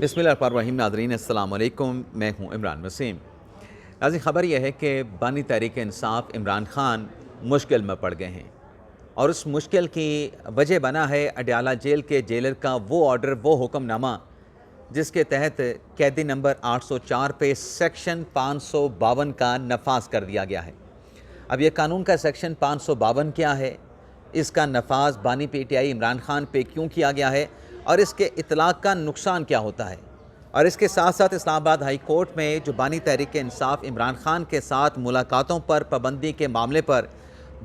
बिस्मिल्लाहिर्रहमानिर्रहीम। नाज़रीन अस्सलाम वालेकुम, मैं हूँ इमरान वसीम। नाज़रीन, ख़बर यह है कि बानी तहरीक इंसाफ इमरान ख़ान मुश्किल में पड़ गए हैं और उस मुश्किल की वजह बना है अडयाला जेल के जेलर का वो ऑर्डर, वो हुक्मनामा जिसके तहत कैदी नंबर 804 पे सेक्शन 552 का नफाज कर दिया गया है। अब यह कानून का सेक्शन 552 क्या है, इसका नफाज बानी PTI इमरान ख़ान पे क्यों किया गया है और इसके इतलाक़ का नुकसान क्या होता है, और इसके साथ साथ इस्लामाबाद हाई कोर्ट में जो बानी तहरीक इंसाफ इमरान ख़ान के साथ मुलाकातों पर पाबंदी के मामले पर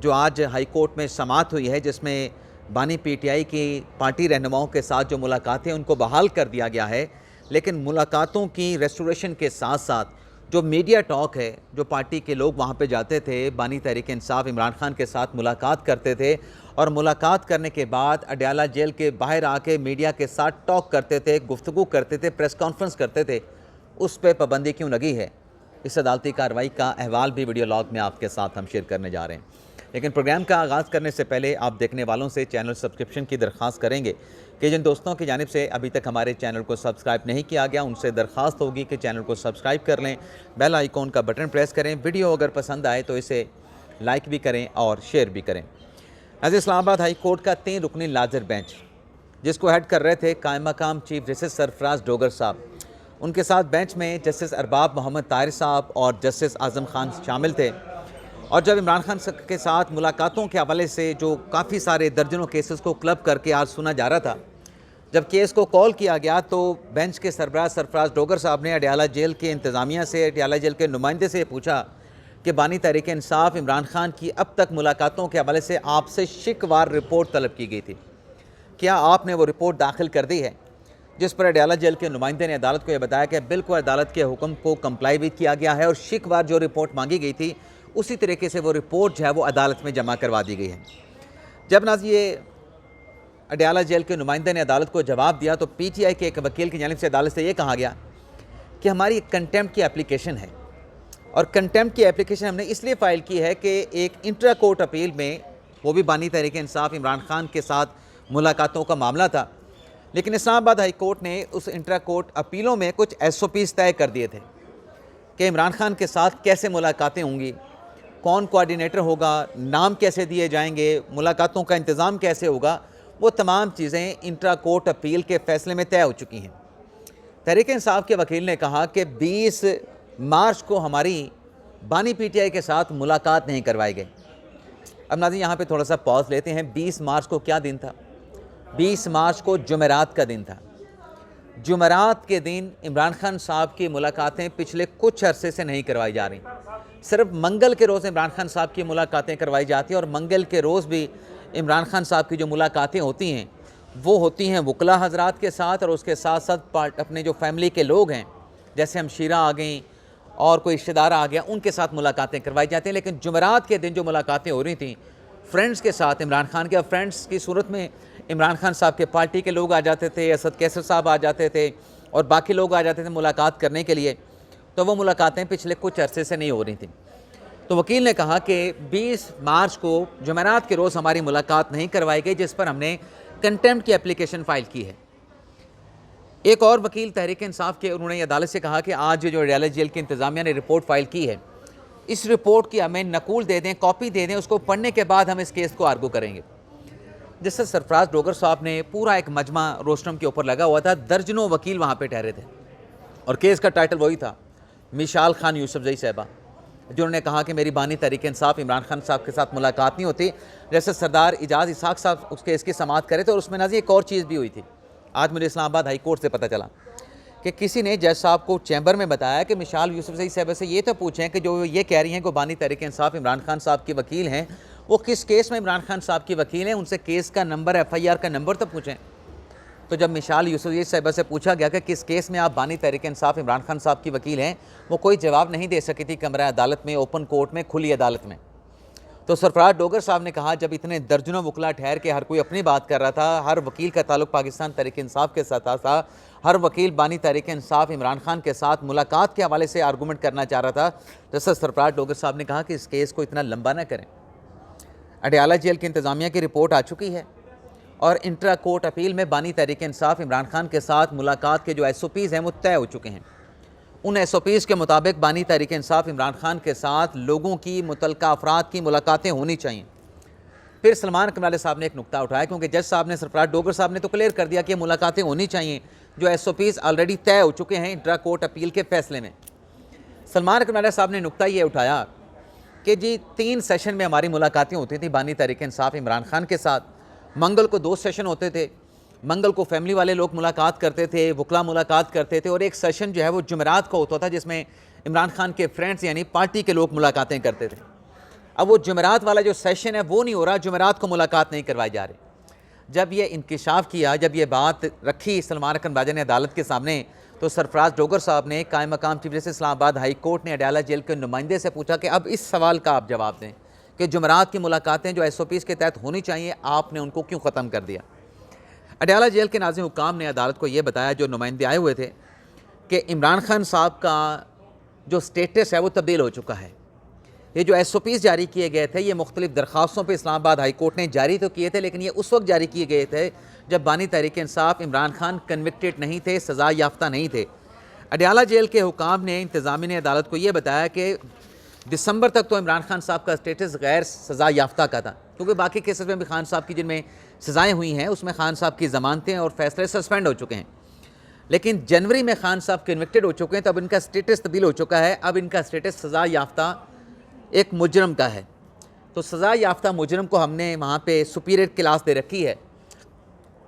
जो आज हाई कोर्ट में समाअत हुई है, जिसमें बानी PTI की पार्टी रहनुमाओं के साथ जो मुलाकातें उनको बहाल कर दिया गया है, लेकिन मुलाकातों की रेस्टोरेशन के साथ साथ जो मीडिया टॉक है, जो पार्टी के लोग वहाँ पे जाते थे, बानी तहरीक इंसाफ इमरान ख़ान के साथ मुलाकात करते थे और मुलाकात करने के बाद अडयाला जेल के बाहर आके मीडिया के साथ टॉक करते थे, गुफ्तगू करते थे, प्रेस कॉन्फ्रेंस करते थे, उस पर पाबंदी क्यों लगी है, इस अदालती कार्रवाई का अहवाल भी वीडियो लॉग में आपके साथ हम शेयर करने जा रहे हैं। लेकिन प्रोग्राम का आगाज़ करने से पहले आप देखने वालों से चैनल सब्सक्रिप्शन की दरख्वास्त करेंगे कि जिन दोस्तों की जानिब से अभी तक हमारे चैनल को सब्सक्राइब नहीं किया गया, उनसे दरख्वास्त होगी कि चैनल को सब्सक्राइब कर लें, बेल आइकॉन का बटन प्रेस करें, वीडियो अगर पसंद आए तो इसे लाइक भी करें और शेयर भी करें। आज इस्लामाबाद हाई कोर्ट का 3 रुकनी लाजर बेंच, जिसको हेड कर रहे थे कायम मकाम चीफ जस्टिस सरफराज डोगर साहब, उनके साथ बेंच में जस्टिस अरबाब मोहम्मद ताहिर साहब और जस्टिस आज़म खान शामिल थे। और जब इमरान खान के साथ मुलाकातों के हवाले से जो काफ़ी सारे दर्जनों केसेस को क्लब करके आज सुना जा रहा था, जब केस को कॉल किया गया तो बेंच के सरबराह सरफराज डोगर साहब ने अडयाला जेल के इंतज़ामिया से, अडयाला जेल के नुमाइंदे से पूछा कि बानी तहरीक इंसाफ इमरान खान की अब तक मुलाकातों के हवाले से आपसे शिकवार रिपोर्ट तलब की गई थी, क्या आपने वो रिपोर्ट दाखिल कर दी है? जिस पर अडयाला जेल के नुमाइंदे ने अदालत को यह बताया कि बिल्कुल अदालत के हुक्म को कंप्लाई भी किया गया है और शिकवार जो रिपोर्ट मांगी गई थी उसी तरीके से वो रिपोर्ट जो है वो अदालत में जमा करवा दी गई है। जब नाज़ ये अडयाला जेल के नुमाइंदे ने अदालत को जवाब दिया तो PTI के एक वकील की जानिब से अदालत से ये कहा गया कि हमारी कंटेम्प्ट की एप्लीकेशन है और कंटेम्प्ट की एप्लीकेशन हमने इसलिए फ़ाइल की है कि एक इंट्रा कोर्ट अपील में, वो भी बानी तहरीक इंसाफ इमरान खान के साथ मुलाकातों का मामला था, लेकिन इस्लामाबाद हाई कोर्ट ने उस इंट्रा कोर्ट अपीलों में कुछ SOPs तय कर दिए थे कि इमरान खान के साथ कैसे मुलाकातें होंगी, कौन कोऑर्डिनेटर होगा, नाम कैसे दिए जाएंगे, मुलाकातों का इंतज़ाम कैसे होगा, वो तमाम चीज़ें इंट्रा कोर्ट अपील के फ़ैसले में तय हो चुकी हैं। तहरीक इंसाफ के वकील ने कहा कि 20 मार्च को हमारी बानी PTI के साथ मुलाकात नहीं करवाई गई। अब नाज़रीन यहाँ पे थोड़ा सा पॉज लेते हैं। 20 मार्च को क्या दिन था? 20 मार्च को जुमेरात का दिन था। जुमेरात के दिन इमरान खान साहब की मुलाकातें पिछले कुछ अरसे से नहीं करवाई जा रही, सिर्फ मंगल के रोज़ इमरान खान साहब की मुलाकातें करवाई जाती हैं और मंगल के रोज़ भी इमरान खान साहब की जो मुलाकातें होती हैं वो होती हैं वकला हजरात के साथ और उसके साथ साथ अपने जो फैमिली के लोग हैं, जैसे हमशीरा आ गई और कोई रिश्तेदार आ गया, उनके साथ मुलाकातें करवाई जाती हैं। लेकिन जुमेरात के दिन जो मुलाकातें हो रही थी फ्रेंड्स के साथ, इमरान खान के फ्रेंड्स की सूरत में इमरान खान साहब के पार्टी के लोग आ जाते थे, असद कैसर साहब आ जाते थे और बाकी लोग आ जाते थे मुलाकात करने के लिए, तो वो मुलाकातें पिछले कुछ अरसे से नहीं हो रही थी। तो वकील ने कहा कि 20 मार्च को जुमेरात के रोज़ हमारी मुलाकात नहीं करवाई गई, जिस पर हमने कंटेम्प्ट की एप्लीकेशन फ़ाइल की है। एक और वकील तहरीक इंसाफ के, उन्होंने अदालत से कहा कि आज जो अडयाला जेल की इंतज़ामिया ने रिपोर्ट फ़ाइल की है, इस रिपोर्ट की हमें नकूल दे दें, कॉपी दे दें, उसको पढ़ने के बाद हम इस केस को आर्गू करेंगे। जिससे सरफराज डोगर साहब ने पूरा एक मजमा रोस्टम के ऊपर लगा हुआ था, दर्जनों वकील वहाँ पर ठहरे थे और केस का टाइटल वही था, मिशाल खान यूसुफजई साहबा, जिन्होंने कहा कि मेरी बानी तहरीक इंसाफ इमरान खान साहब के साथ मुलाकात नहीं होती। जैसे सरदार इजाज़ इसाक साहब उस केस की समाअत करे थे और उसमें नाज़ी एक और चीज़ भी हुई थी। आज मुझे इस्लामाबाद हाई कोर्ट से पता चला कि किसी ने जज साहब को चैम्बर में बताया कि मिशाल यूसुफजई साहबा से ये तो पूछें कि जो ये कह रही हैं कि बानी तहरीक इंसाफ इमरान खान साहब के वकील हैं, वो किस केस में इमरान खान साहब की वकील हैं, उनसे केस का नंबर, FIR का नंबर तो पूछें। तो जब मिशाल यूसुफजई साहबा से पूछा गया कि किस केस में आप बानी तहरीक इंसाफ इमरान खान साहब की वकील हैं, वो कोई जवाब नहीं दे सकी थी कमरा अदालत में, ओपन कोर्ट में, खुली अदालत में। तो सरफराज डोगर साहब ने कहा, जब इतने दर्जनों वकला ठहर के हर कोई अपनी बात कर रहा था, हर वकील का ताल्लुक पाकिस्तान तहरीक इंसाफ के साथ था, हर वकील बानी तहरीक इंसाफ इमरान खान के साथ मुलाकात के हवाले से आर्गूमेंट करना चाह रहा था, जैसा सरफराज डोगर साहब ने कहा कि इस केस को इतना लंबा ना करें। अडयाला जेल की इंतज़ामिया की रिपोर्ट आ चुकी है और इंट्रा कोर्ट अपील में बानी तहरीक इंसाफ इमरान खान के साथ मुलाकात के जो SOPs हैं वो तय हो चुके हैं। उन SOPs के मुताबिक बानी तहरीक इंसाफ इमरान खान के साथ लोगों की, मुतल्लिका अफराद की मुलाकातें होनी चाहिए। फिर सलमान कमराले साहब ने एक नुक्ता उठाया, क्योंकि जज साहब ने, सरफराज डोगर साहब ने तो क्लियर कर दिया कि मुलाकातें होनी चाहिए, जो SOPs ऑलरेडी तय हो चुके हैं इंट्रा कोर्ट अपील के फैसले में। सलमान कमराले साहब ने नुक्ता ये उठाया कि जी 3 सेशन में हमारी मुलाकातें होती थी बानी तहरीक इंसाफ इमरान खान के साथ। मंगल को 2 सेशन होते थे, मंगल को फैमिली वाले लोग मुलाकात करते थे, वकला मुलाकात करते थे, और एक सेशन जो है वो जुमेरात को होता था जिसमें इमरान खान के फ्रेंड्स यानी पार्टी के लोग मुलाकातें करते थे। अब वो जुमेरात वाला जो सेशन है वो नहीं हो रहा, जुमेरात को मुलाकात नहीं करवाई जा रही। जब ये इंकिशाफ किया, जब ये बात रखी सलमान अकरम राजा ने अदालत के सामने, तो सरफराज डोगर साहब ने, कायम मकाम chief justice Islamabad high court ने अडयाला जेल के नुमाइंदे से पूछा कि अब इस सवाल का आप जवाब दें कि जुमेरात की मुलाकातें जो SOPs के तहत होनी चाहिए, आपने उनको क्यों ख़त्म कर दिया। अडयाला जेल के नाज़िम हुक्काम ने अदालत को ये बताया, जो नुमाइंदे आए हुए थे, कि इमरान खान साहब का जो स्टेटस है वो तब्दील हो चुका है। ये जो SOPs जारी किए गए थे, ये मुख्तलिफ दरख्वास्तों पर इस्लामाबाद हाई कोर्ट ने जारी तो किए थे, लेकिन ये उस वक्त जारी किए गए थे जब बानी तहरीक इंसाफ इमरान खान कन्विक्टेड नहीं थे, सज़ा याफ्ता नहीं थे। अडयाला जेल के हुकाम ने, इंतज़ामिया ने अदालत को ये बताया कि दिसंबर तक तो इमरान खान साहब का स्टेटस गैर सज़ा याफ्ता का था, क्योंकि बाकी केसेस में भी खान साहब की जिनमें सज़ाएँ हुई हैं उसमें खान साहब की ज़मानतें और फैसले सस्पेंड हो चुके हैं। लेकिन जनवरी में खान साहब कन्विक्टेड हो चुके हैं, तो अब इनका स्टेटस तब्दील हो चुका है। अब इनका स्टेटस सज़ा याफ्ता एक मुजरम का है। तो सज़ा याफ्ता मुजरम को हमने वहाँ पे सुपीरियर क्लास दे रखी है,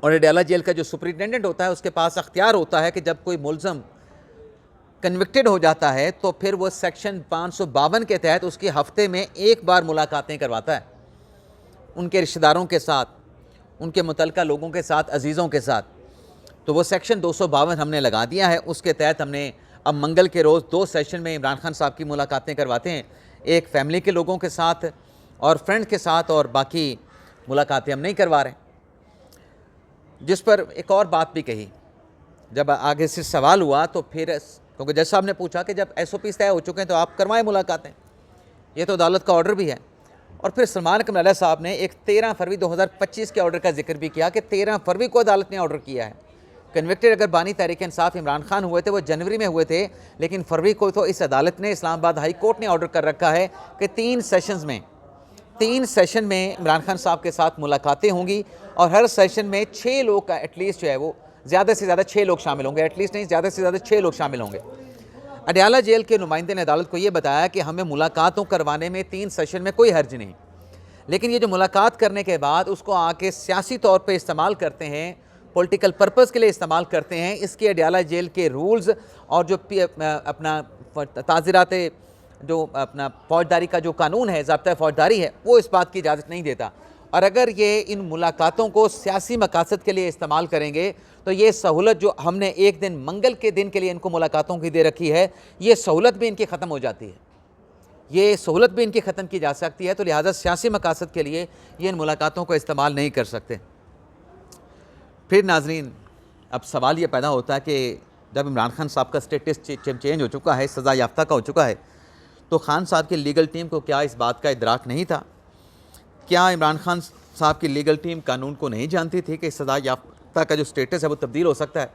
और अडयाला जेल का जो सुपरिटेंडेंट होता है उसके पास अख्तियार होता है कि जब कोई मुलज़म कन्विक्टेड हो जाता है तो फिर वो सेक्शन 552 के तहत उसकी हफ्ते में 1 बार मुलाकातें करवाता है, उनके रिश्तेदारों के साथ, उनके मुतल्लिका लोगों के साथ, अजीज़ों के साथ। तो वो सेक्शन 252 हमने लगा दिया है। उसके तहत हमने अब मंगल के रोज़ 2 सेशन में इमरान खान साहब की मुलाकातें करवाते हैं, एक फैमिली के लोगों के साथ और फ्रेंड्स के साथ, और बाकी मुलाकातें हम नहीं करवा रहे। जिस पर एक और बात भी कही, जब आगे से सवाल हुआ तो फिर, क्योंकि जज साहब ने पूछा कि जब SOPs तय हो चुके हैं तो आप करवाएं मुलाकातें, ये तो अदालत का ऑर्डर भी है। और फिर सलमान कमराला साहब ने एक 13 फरवरी 2025 के ऑर्डर का जिक्र भी किया कि 13 फरवरी को अदालत ने ऑर्डर किया है। कन्विक्टेड अगर बानी तहरीक इंसाफ इमरान खान हुए थे वो जनवरी में हुए थे, लेकिन फरवरी को तो इस अदालत ने, इस्लामाबाद हाई कोर्ट ने ऑर्डर कर रखा है कि 3 सेशन में इमरान खान साहब के साथ मुलाकातें होंगी, और हर सेशन में 6 लोग का एटलीस्ट जो है वो, ज़्यादा से ज़्यादा 6 लोग शामिल होंगे, एटलीस्ट नहीं, ज़्यादा से ज़्यादा 6 लोग शामिल होंगे। अडयाला जेल के नुमाइंदे ने अदालत को ये बताया कि हमें मुलाकातों करवाने में 3 सेशन में कोई हर्ज नहीं, लेकिन ये जो मुलाकात करने के बाद उसको आके सियासी तौर पे इस्तेमाल करते हैं, पॉलिटिकल पर्पज़ के लिए इस्तेमाल करते हैं, इसके अडयाला जेल के रूल्स और जो अपना ताज़ीरात, जो अपना फौजदारी का जो कानून है, ज़ाब्ता फौजदारी है, वो इस बात की इजाज़त नहीं देता। और अगर ये इन मुलाकातों को सियासी मकासद के लिए इस्तेमाल करेंगे तो ये सहूलत जो हमने एक दिन मंगल के दिन के लिए इनको मुलाकातों की दे रखी है, ये सहूलत भी इनकी ख़त्म हो जाती है, ये सहूलत भी इनकी ख़त्म की जा सकती है। तो लिहाजा सियासी मकासद के लिए ये इन मुलाकातों को इस्तेमाल नहीं कर सकते। फिर नाजरीन, अब सवाल ये पैदा होता है कि जब इमरान खान साहब का स्टेटस चेंज हो चुका है, सज़ा याफ्ता का हो चुका है, तो खान साहब की लीगल टीम को क्या इस बात का इदराक नहीं था? क्या इमरान खान साहब की लीगल टीम कानून को नहीं जानती थी कि सज़ा याफ्ता का जो स्टेटस है वो तब्दील हो सकता है?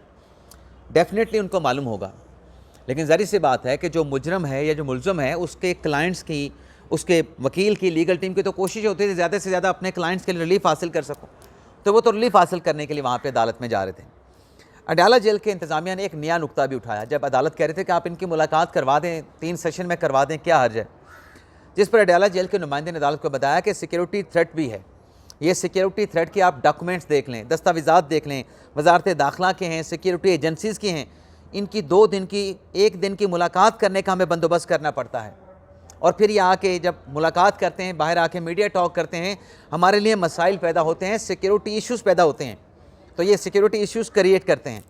डेफिनेटली उनको मालूम होगा, लेकिन ज़ाहिर सी बात है कि जो मुजरम है या जो मुलज़म है उसके क्लाइंट्स की, उसके वकील की, लीगल टीम की तो कोशिश होती थी ज़्यादा से ज़्यादा अपने क्लाइंट्स के लिए रिलीफ हासिल कर सकूँ, तो वो तो रिलीफ हासिल करने के लिए वहाँ पर अदालत में जा रहे थे। अडयाला जेल के इंतज़ामिया ने एक नया नुक्ता भी उठाया, जब अदालत कह रहे थे कि आप इनकी मुलाकात करवा दें, 3 सेशन में करवा दें, क्या हर्ज है? जिस पर अडयाला जेल के नुमाइंदे ने अदालत को बताया कि सिक्योरिटी थ्रेट भी है। ये सिक्योरिटी थ्रेट के आप डॉक्यूमेंट्स देख लें, दस्तावेज़ात देख लें, वजारत दाखिला के हैं, सिक्योरिटी एजेंसीज़ की हैं, इनकी 2 दिन की, 1 दिन की मुलाकात करने का हमें बंदोबस्त करना पड़ता है, और फिर ये आके जब मुलाकात करते हैं, बाहर आके मीडिया टॉक करते हैं, हमारे लिए मसाइल पैदा होते हैं, सिक्योरिटी इश्यूज़ पैदा होते हैं, तो ये सिक्योरिटी इश्यूज़ क्रिएट करते हैं।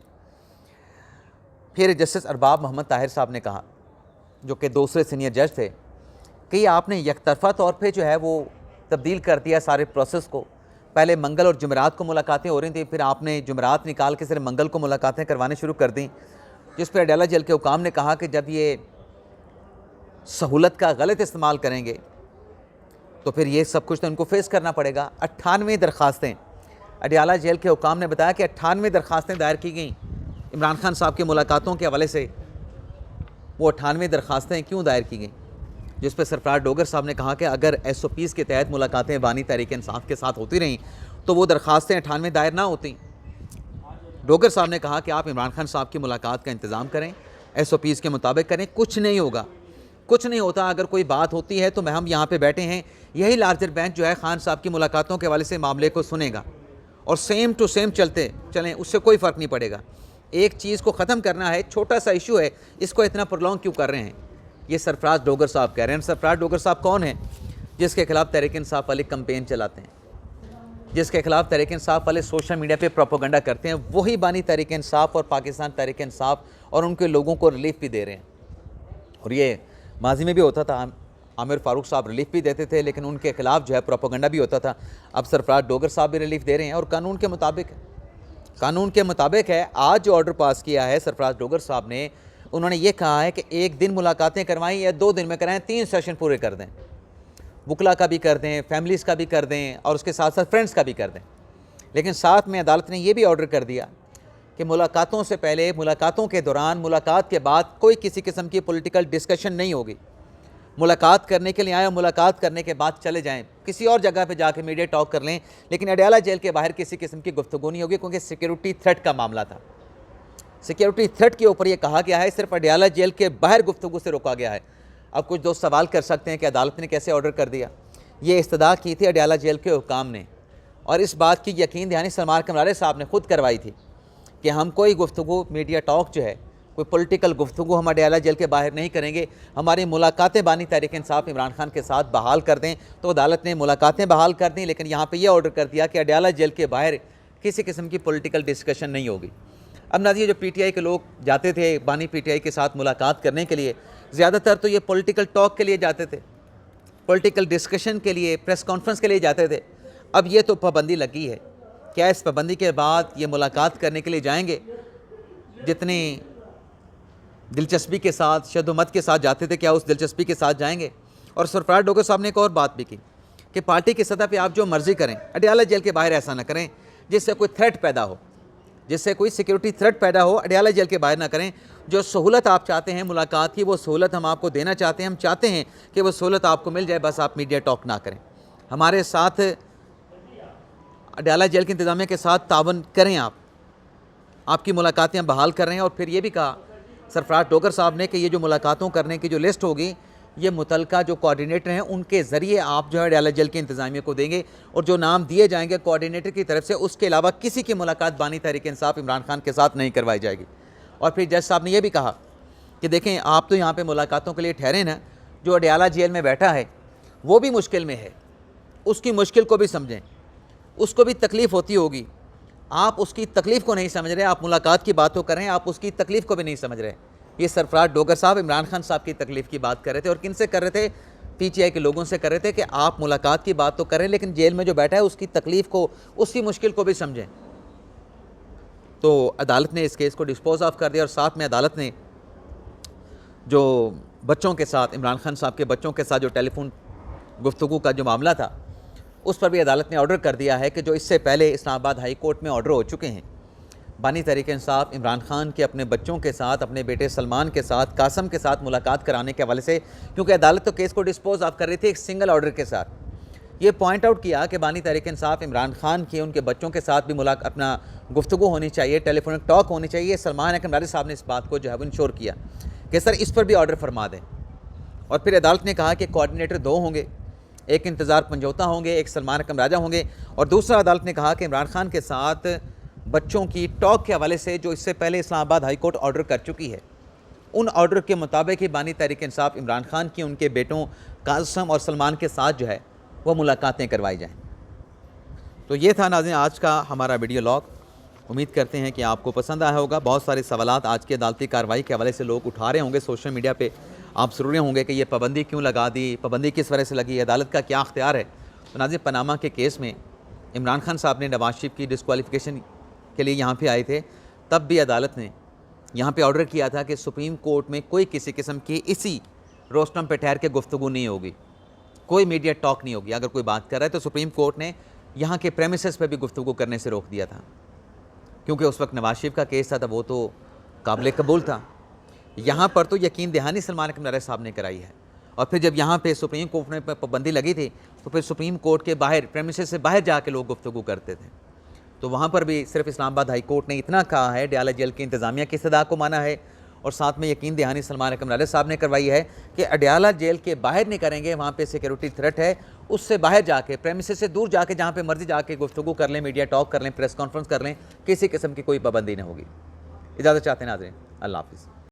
फिर जस्टिस अरबाब मोहम्मद ताहिर साहब ने कहा, जो कि दूसरे सीनियर जज थे, कि आपने यकतरफ़ा तौर पे जो है वो तब्दील कर दिया सारे प्रोसेस को। पहले मंगल और जुमेरात को मुलाकातें हो रही थी, फिर आपने जुमेरात निकाल के सिर्फ मंगल को मुलाकातें करवाने शुरू कर दी, जिस पर अडयाला जेल के हुकाम ने कहा कि जब ये सहूलत का गलत इस्तेमाल करेंगे तो फिर ये सब कुछ तो इनको फेस करना पड़ेगा। 98 दरख्वास्तें अडयाला जेल के हुकाम ने बताया कि 98 दरख्वास्तें दायर की गई इमरान खान साहब की मुलाकातों के हवाले से। वो 98 दरख्वास्तें क्यों दायर की गई, जिस पर सरफराज डोगर साहब ने कहा कि अगर SOPs के तहत मुलाकातें बानी तहरीक इंसाफ के साथ होती रहीं तो वो दरख्वास्तें 98 दायर ना होती। डोगर साहब ने कहा कि आप इमरान खान साहब की मुलाकात का इंतज़ाम करें, SOPs के मुताबिक करें, कुछ नहीं होगा, कुछ नहीं होता। अगर कोई बात होती है तो हम यहाँ पे बैठे हैं, यही लार्जर बेंच जो है खान साहब की मुलाकातों के हवाले से मामले को सुनेगा और सेम टू सेम चलें, उससे कोई फ़र्क नहीं पड़ेगा। एक चीज़ को ख़त्म करना है, छोटा सा इशू है, इसको इतना प्रोलॉन्ग क्यों कर रहे हैं, ये सरफराज डोगर साहब कह रहे हैं। सरफराज डोगर साहब कौन है? जिसके खिलाफ तहरीक इंसाफ वाले कंपेन चलाते हैं, जिसके खिलाफ तहरीक इंसाफ वाले सोशल मीडिया पे प्रोपोगंडा करते हैं, वही बानी तहरीक इंसाफ और पाकिस्तान तहरीक इंसाफ और उनके लोगों को रिलीफ भी दे रहे हैं। और ये माजी में भी होता था, आमिर फारूक साहब रिलीफ भी देते थे, लेकिन उनके खिलाफ जो है प्रोपोगंडा भी होता था। अब सरफराज डोगर साहब भी रिलीफ दे रहे हैं और कानून के मुताबिक है। आज जो ऑर्डर पास किया है सरफराज डोगर साहब ने, उन्होंने ये कहा है कि एक दिन मुलाकातें करवाएं या 2 दिन में कराएं, 3 सेशन पूरे कर दें, वकला का भी कर दें, फैमिलीज़ का भी कर दें और उसके साथ साथ फ्रेंड्स का भी कर दें। लेकिन साथ में अदालत ने यह भी ऑर्डर कर दिया कि मुलाकातों से पहले, मुलाकातों के दौरान, मुलाकात के बाद कोई किसी किस्म की पॉलिटिकल डिस्कशन नहीं होगी। मुलाकात करने के लिए आए, मुलाकात करने के बाद चले जाएं, किसी और जगह पे जाके मीडिया टॉक कर लें, लेकिन अडयाला जेल के बाहर किसी किस्म की गुफ्तगू नहीं होगी, क्योंकि सिक्योरिटी थ्रेट का मामला था। सिक्योरिटी थ्रेट के ऊपर ये कहा गया है, सिर्फ अडयाला जेल के बाहर गुफ्तगू से रोका गया है। अब कुछ दोस्त सवाल कर सकते हैं कि अदालत ने कैसे ऑर्डर कर दिया। ये इस्तदा की थी अडयाला जेल के हुकाम ने, और इस बात की यकीन दहानी सलमान कमरारे साहब ने खुद करवाई थी कि हम कोई गुफ्तगू, मीडिया टॉक जो है, कोई पॉलिटिकल गुफ्तगू हम अडयाला जेल के बाहर नहीं करेंगे। हमारी मुलाकातें बानी तहरीक इंसाफ इमरान खान के साथ बहाल कर दें। तो अदालत ने मुलाकातें बहाल कर दी, लेकिन यहाँ पे ये ऑर्डर कर दिया कि अडयाला जेल के बाहर किसी किस्म की पॉलिटिकल डिस्कशन नहीं होगी। अब नाज़रीन, जो PTI के लोग जाते थे बानी PTI के साथ मुलाकात करने के लिए, ज़्यादातर तो ये पॉलिटिकल टॉक के लिए जाते थे, पॉलिटिकल डिस्कशन के लिए, प्रेस कॉन्फ्रेंस के लिए जाते थे। अब ये तो पाबंदी लगी है। क्या इस पाबंदी के बाद ये मुलाकात करने के लिए जाएंगे? जितनी दिलचस्पी के साथ, शद्दुमत के साथ जाते थे, क्या उस दिलचस्पी के साथ जाएंगे? और सरफराज डोगर साहब ने एक और बात भी की कि पार्टी की सतह पे आप जो मर्ज़ी करें, अडयाला जेल के बाहर ऐसा ना करें जिससे कोई थ्रेट पैदा हो, जिससे कोई सिक्योरिटी थ्रेट पैदा हो, अडयाला जेल के बाहर ना करें। जो सहूलत आप चाहते हैं मुलाकात की, वो सहूलत हम आपको देना चाहते हैं। हम चाहते हैं कि वो सहूलत आपको मिल जाए, बस आप मीडिया टॉक ना करें। हमारे साथ अडयाला जेल के इंतज़ामिया के साथ तावन करें। आपकी मुलाकातें हम बहाल कर रहे हैं। और फिर ये भी कहा सरफराज डोगर साहब ने कि ये जो मुलाकातों करने की जो लिस्ट होगी, ये मुतलका जो कोऑर्डिनेटर हैं उनके ज़रिए आप जो है अडयाला जेल के इंतज़ामिया को देंगे, और जो नाम दिए जाएंगे कोऑर्डिनेटर की तरफ से, उसके अलावा किसी की मुलाकात बानी तहरीक इंसाफ इमरान खान के साथ नहीं करवाई जाएगी। और फिर जज साहब ने यह भी कहा कि देखें, आप तो यहाँ पे मुलाकातों के लिए ठहरे ना, जो अडयाला जेल में बैठा है वो भी मुश्किल में है, उसकी मुश्किल को भी समझें, उसको भी तकलीफ़ होती होगी। आप उसकी तकलीफ़ को नहीं समझ रहे, आप मुलाकात की बात तो करें, आप उसकी तकलीफ़ को भी नहीं समझ रहे। ये सरफराज डोगर साहब इमरान खान साहब की तकलीफ़ की बात कर रहे थे, और किन से कर रहे थे? PTI के लोगों से कर रहे थे कि आप मुलाकात की बात तो करें, लेकिन जेल में जो बैठा है उसकी तकलीफ़ को, उसकी मुश्किल को भी समझें। तो अदालत ने इस केस को डिस्पोज ऑफ कर दिया, और साथ में अदालत ने जो बच्चों के साथ, इमरान खान साहब के बच्चों के साथ जो टेलीफोन गुफ्तगू का जो मामला था, उस पर भी अदालत ने ऑर्डर कर दिया है कि जो इससे पहले इस्लामाबाद हाई कोर्ट में ऑर्डर हो चुके हैं, बानी तहरीक इंसाफ इमरान खान के अपने बच्चों के साथ, अपने बेटे सलमान के साथ, कासम के साथ मुलाकात कराने के हवाले से, क्योंकि अदालत तो केस को डिस्पोज ऑफ कर रही थी एक सिंगल ऑर्डर के साथ। ये पॉइंट आउट किया कि बानी तहरीक इंसाफ इमरान खान के, उनके बच्चों के साथ भी अपना गुफ्तगू होनी चाहिए, टेलीफोनिक टॉक होनी चाहिए। सलमान कमरारी साहब ने इस बात को जो है वो इंश्योर किया कि सर इस पर भी ऑर्डर फरमा दें। और फिर अदालत ने कहा कि कोऑर्डिनेटर 2 होंगे, एक इंतज़ार पंजोता होंगे, एक सलमान कमराजा होंगे, और दूसरा अदालत ने कहा कि इमरान खान के साथ बच्चों की टॉक के हवाले से जो इससे पहले इस्लामाबाद हाई कोर्ट ऑर्डर कर चुकी है, उन ऑर्डर के मुताबिक ही बानी तहरीक इंसाफ इमरान खान की, उनके बेटों कासम और सलमान के साथ जो है वो मुलाकातें करवाई जाएँ। तो ये था नाज़रीन आज का हमारा वीडियो लॉग। उम्मीद करते हैं कि आपको पसंद आया होगा। बहुत सारे सवालात आज की अदालती कार्रवाई के हवाले से लोग उठा रहे होंगे सोशल मीडिया पे। आप ज़रूरी होंगे कि ये पाबंदी क्यों लगा दी, पाबंदी किस वजह से लगी, अदालत का क्या अख्तियार है। तो नाज़रीन, पनामा के केस में इमरान खान साहब ने नवाज शरीफ की डिस्क्वालिफिकेशन के लिए यहाँ पे आए थे, तब भी अदालत ने यहाँ पे ऑर्डर किया था कि सुप्रीम कोर्ट में कोई किसी किस्म की इसी रोस्टम पे ठहर के गुफ्तगू नहीं होगी, कोई मीडिया टॉक नहीं होगी। अगर कोई बात कर रहा है तो सुप्रीम कोर्ट ने यहाँ के प्रेमिसेस पे भी गुफ्तगू करने से रोक दिया था, क्योंकि उस वक्त नवाज शरीफ का केस था, वो तो काबिल कबूल था। यहाँ पर तो यकीन दहानी सलमान कमरारे साहब ने कराई है। और फिर जब यहाँ पे सुप्रीम कोर्ट में पाबंदी लगी थी, तो फिर सुप्रीम कोर्ट के बाहर प्रेमिसेस से बाहर जाके लोग गुफ्तगू करते थे। तो वहाँ पर भी सिर्फ इस्लामाबाद हाई कोर्ट ने इतना कहा है, अडयाला जेल की इंतज़ामिया की इस्तदा को माना है, और साथ में यकीन दहानी सलमान कमरारे साहब ने करवाई है कि अडयाला जेल के बाहर नहीं करेंगे, वहाँ पे सिक्योरिटी थ्रेट है, उससे बाहर जाके प्रेमिसेस से दूर जाके जहाँ पे मर्जी जाके गुफ्तगू कर लें, मीडिया टॉक कर लें, प्रेस कॉन्फ्रेंस कर लें, किसी किस्म की कोई पाबंदी नहीं होगी। इजाज़त चाहते हैं नाज़रीन, अल्लाह हाफ़िज़।